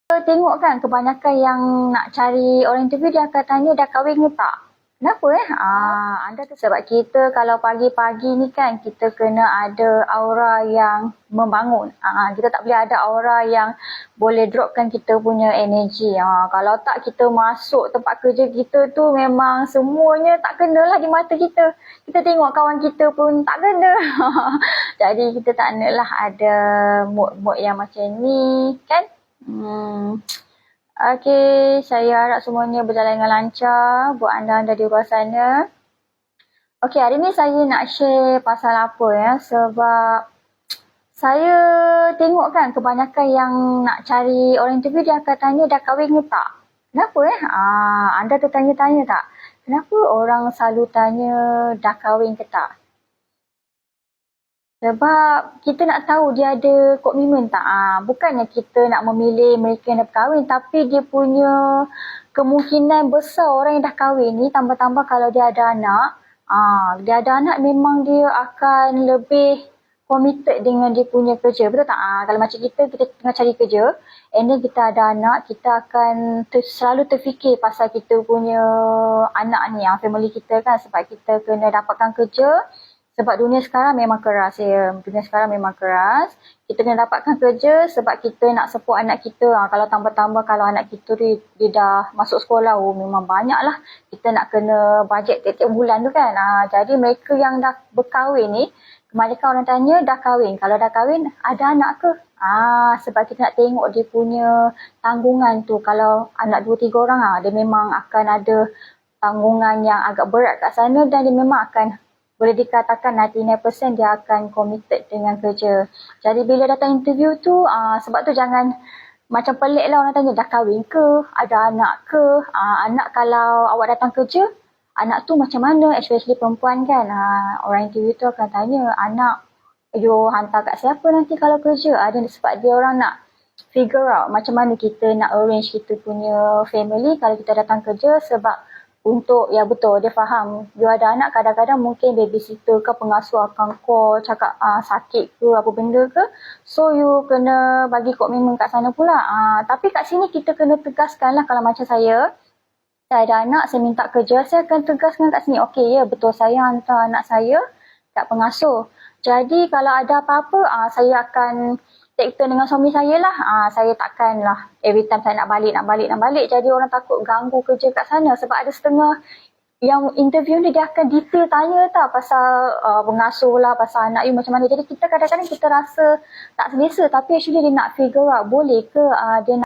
Tengok kan kebanyakan yang nak cari orang interview dia akan tanya dah kahwin ke tak? Kenapa anda tu sebab kita kalau pagi-pagi ni kan kita kena ada aura yang membangun. Kita tak boleh ada aura yang boleh dropkan kita punya energi. Kalau tak kita masuk tempat kerja kita tu memang semuanya tak kenalah di mata kita. Kita tengok kawan kita pun tak kena. Jadi kita tak naklah ada mood-mood yang macam ni kan. Okey, saya harap semuanya berjalan dengan lancar buat anda-anda di luar sana. Okey, hari ni saya nak share pasal apa ya, sebab saya tengok kan kebanyakan yang nak cari orang interview dia akan tanya dah kahwin ke tak? Kenapa anda tertanya-tanya tak? Kenapa orang selalu tanya dah kahwin ke tak? Sebab kita nak tahu dia ada komitmen tak. Bukannya kita nak memilih mereka yang dah berkahwin, tapi dia punya kemungkinan besar orang yang dah kahwin ni, tambah-tambah kalau dia ada anak, dia ada anak memang dia akan lebih committed dengan dia punya kerja. Betul tak? Kalau macam kita tengah cari kerja, and then kita ada anak, kita akan selalu terfikir pasal kita punya anak ni, family kita kan, sebab kita kena dapatkan kerja. Sebab dunia sekarang memang keras ya. Dunia sekarang memang keras. Kita kena dapatkan kerja sebab kita nak support anak kita. Kalau tambah-tambah kalau anak kita dia dah masuk sekolah, memang banyak lah. Kita nak kena bajet tiap-tiap bulan tu kan. Jadi mereka yang dah berkahwin ni, kebanyakan orang tanya dah kahwin. Kalau dah kahwin, ada anak ke? Sebab kita nak tengok dia punya tanggungan tu. Kalau anak 2-3 orang, dia memang akan ada tanggungan yang agak berat kat sana dan dia memang akan boleh dikatakan 99% dia akan committed dengan kerja. Jadi bila datang interview tu, sebab tu jangan macam pelik lah orang tanya dah kahwin ke, ada anak ke. Anak kalau awak datang kerja, anak tu macam mana, especially perempuan kan. Orang interview tu akan tanya anak, you hantar kat siapa nanti kalau kerja. Sebab dia orang nak figure out macam mana kita nak arrange kita punya family kalau kita datang kerja. Sebab untuk, ya betul, dia faham. You ada anak, kadang-kadang mungkin babysitter ke pengasuh akan call, cakap sakit ke, apa benda ke. So, you kena bagi komitmen kat sana pula. Tapi kat sini kita kena tegaskan lah kalau macam saya ada anak, saya minta kerja, saya akan tegaskan kat sini. Okey, ya betul, saya hantar anak saya kat pengasuh. Jadi, kalau ada apa-apa, saya akan take turn dengan suami saya lah. Saya takkan lah every time saya nak balik. Jadi orang takut ganggu kerja kat sana. Sebab ada setengah yang interview ni dia akan detail tanya tak pasal pengasuh lah, pasal anak you macam mana. Jadi kita kadang-kadang kita rasa tak selesa. Tapi actually dia nak figure out boleh ke dia nak